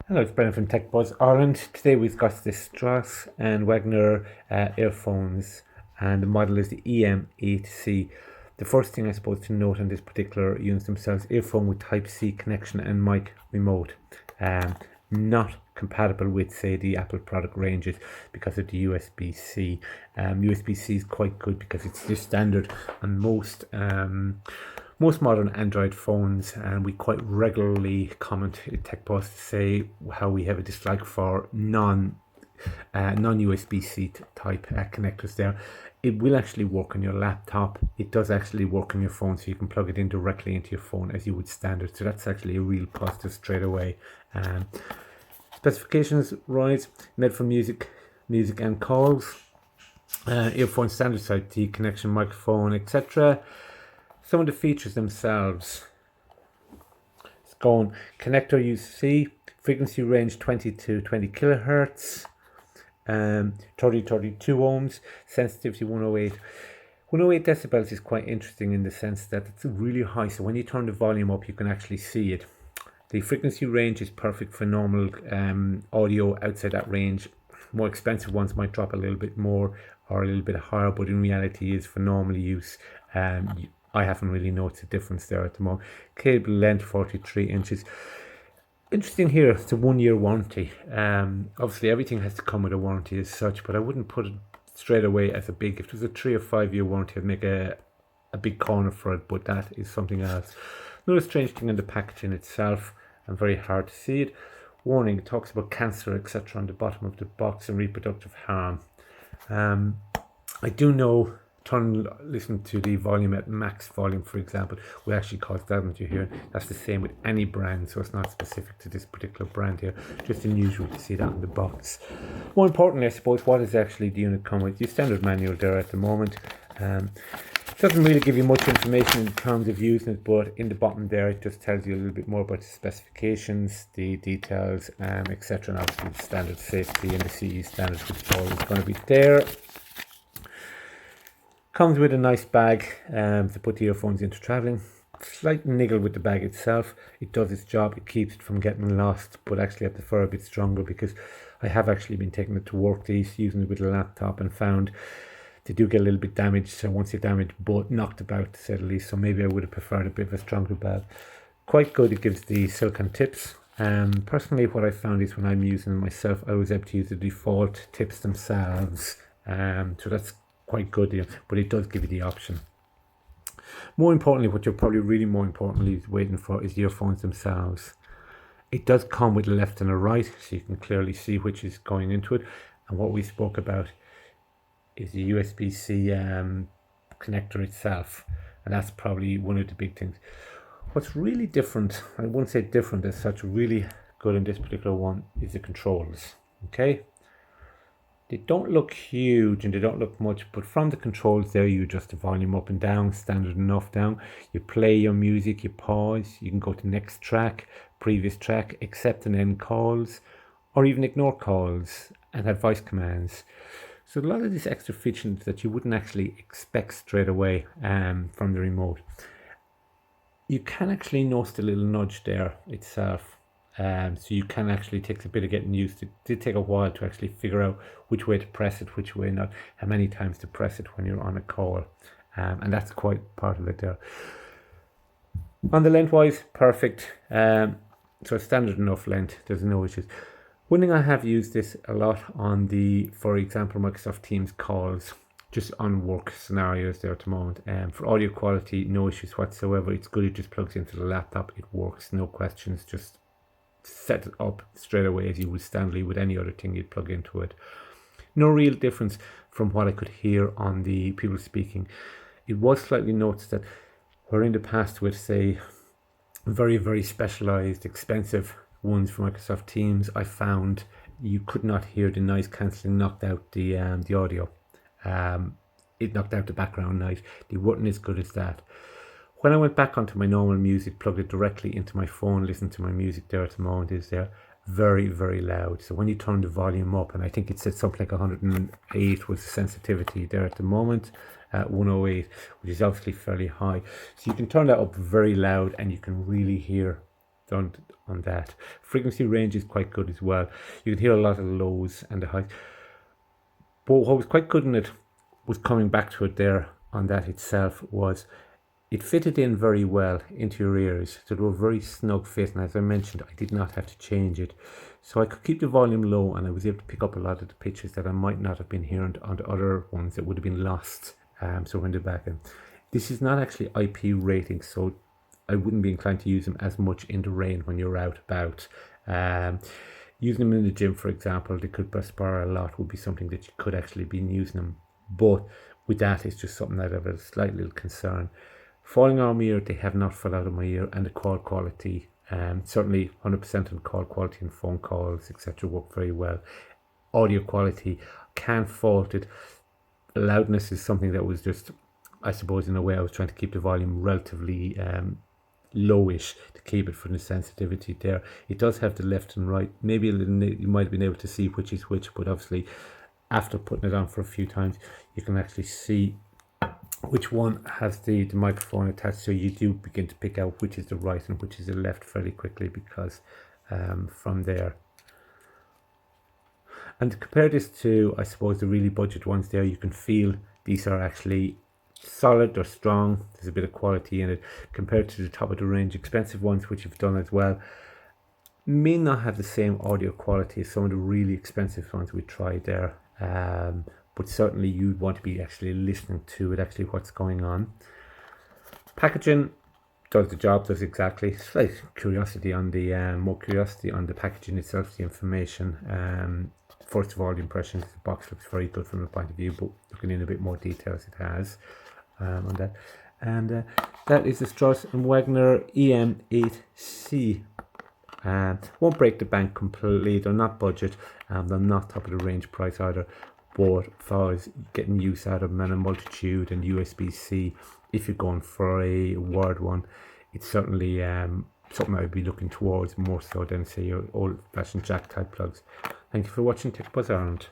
Hello, it's Brendan from techbuzzireland. Today we've got the Strauss and Wagner earphones, and the model is the EM8C. The first thing I suppose to note on this particular unit themselves, earphone with Type-C connection and mic remote. Not compatible with, say, the Apple product ranges because of the USB-C. USB-C is quite good because it's the standard on most modern Android phones, and we quite regularly comment at TechBuzz to say how we have a dislike for non-USB-C type connectors there. It will actually work on your laptop. It does actually work on your phone, so you can plug it in directly into your phone as you would standard. So that's actually a real positive straight away. Specifications rise, made for music and calls, earphone standard Type-C connection, microphone, etc. Some of the features themselves. It's going connector UC, frequency range 20 to 20 kilohertz, 32 ohms, sensitivity 108. 108 decibels is quite interesting in the sense that it's really high, so when you turn the volume up you can actually see it. The frequency range is perfect for normal audio. Outside that range, more expensive ones might drop a little bit more or a little bit higher, but in reality is for normal use. I haven't really noticed a difference there at the moment. Cable length 43 inches. Interesting here, it's a 1-year warranty. Obviously everything has to come with a warranty as such, but I wouldn't put it straight away as a big, if it was a 3 or 5 year warranty I'd make a big corner for it, but that is something else. Another strange thing in the packaging itself, and very hard to see it. Warning, it talks about cancer, etc. on the bottom of the box and reproductive harm. I do know, listen to the volume at max volume, for example, will actually cause damage. You hear that's the same with any brand, so it's not specific to this particular brand here. Just unusual to see that on the box. More importantly, I suppose, what is actually the unit come with? The standard manual there at the moment. Doesn't really give you much information in terms of using it, but in the bottom there it just tells you a little bit more about the specifications, the details, etc. And obviously the standard safety and the CE standards, which is always going to be there. Comes with a nice bag to put the earphones into traveling. Slight niggle with the bag itself. It does its job. It keeps it from getting lost, but actually I prefer a bit stronger because I have actually been taking it to work these, using it with a laptop, and found they do get a little bit damaged. So once you're damaged, but knocked about to say the least. So maybe I would have preferred a bit of a stronger bag. Quite good. It gives the silicone tips. Personally, what I found is when I'm using it myself, I was able to use the default tips themselves. So that's quite good, but it does give you the option. More importantly, what you're probably really more importantly waiting for is the earphones themselves. It does come with a left and a right, so you can clearly see which is going into it. And what we spoke about is the USB-C connector itself, and that's probably one of the big things. What's really different, I wouldn't say different as such, really good in this particular one is the controls. Okay, they don't look huge and they don't look much, but from the controls there you adjust the volume up and down, standard enough down. You play your music, you pause, you can go to next track, previous track, accept and end calls, or even ignore calls, and have voice commands. So a lot of these extra features that you wouldn't actually expect straight away from the remote. You can actually notice the little nudge there itself. So you can actually, take a bit of getting used to. It did take a while to actually figure out which way to press it, which way not, how many times to press it when you're on a call. And that's quite part of it there. On the lengthwise, perfect. So standard enough length, there's no issues. One thing I have used this a lot on the, for example, Microsoft Teams calls, just on work scenarios there at the moment. For audio quality, no issues whatsoever. It's good, it just plugs into the laptop, it works, no questions, just set it up straight away as you would standardly with any other thing you'd plug into it. No real difference from what I could hear on the people speaking. It was slightly noticed that where in the past with, say, very, very specialized, expensive ones for Microsoft Teams, I found you could not hear the noise cancelling, knocked out the audio. It knocked out the background noise. They weren't as good as that. When I went back onto my normal music, plugged it directly into my phone, listened to my music there at the moment, is there very, very loud. So when you turn the volume up, and I think it said something like 108 was the sensitivity there at the moment, 108, which is obviously fairly high. So you can turn that up very loud and you can really hear done on that. Frequency range is quite good as well. You can hear a lot of the lows and the highs. But what was quite good in it was coming back to it there on that itself was it fitted in very well into your ears. So they were very snug fit, and as I mentioned, I did not have to change it. So I could keep the volume low, and I was able to pick up a lot of the pitches that I might not have been hearing on the other ones that would have been lost. So when they're back in. This is not actually IP rating, so I wouldn't be inclined to use them as much in the rain when you're out about. Using them in the gym, for example, they could perspire a lot, would be something that you could actually be using them. But with that, it's just something that I have a slight little concern. Falling on my ear, they have not fell out of my ear, and the call quality, certainly 100% on call quality and phone calls, etc., work very well. Audio quality, can't fault it. Loudness is something that was just, I suppose, in a way I was trying to keep the volume relatively lowish to keep it from the sensitivity there. It does have the left and right. Maybe you might have been able to see which is which, but obviously after putting it on for a few times, you can actually see which one has the microphone attached, so you do begin to pick out which is the right and which is the left fairly quickly, because from there. And to compare this to, I suppose, the really budget ones there, you can feel these are actually solid or strong. There's a bit of quality in it compared to the top of the range expensive ones, which you've done as well. May not have the same audio quality as some of the really expensive ones we tried there. But certainly you'd want to be actually listening to it, actually what's going on. Packaging does the job, does exactly. Slight curiosity on the more curiosity on the packaging itself, the information. First of all, the impressions, the box looks very good from the point of view, but looking in a bit more details it has on that. And that is the Strauss Wagner EM8C. Won't break the bank completely. They're not budget, they're not top of the range price either. But as far as getting use out of them and a multitude and USB-C, if you're going for a wired one, it's certainly something I'd be looking towards more so than, say, your old-fashioned jack type plugs. Thank you for watching Tech Buzz Ireland.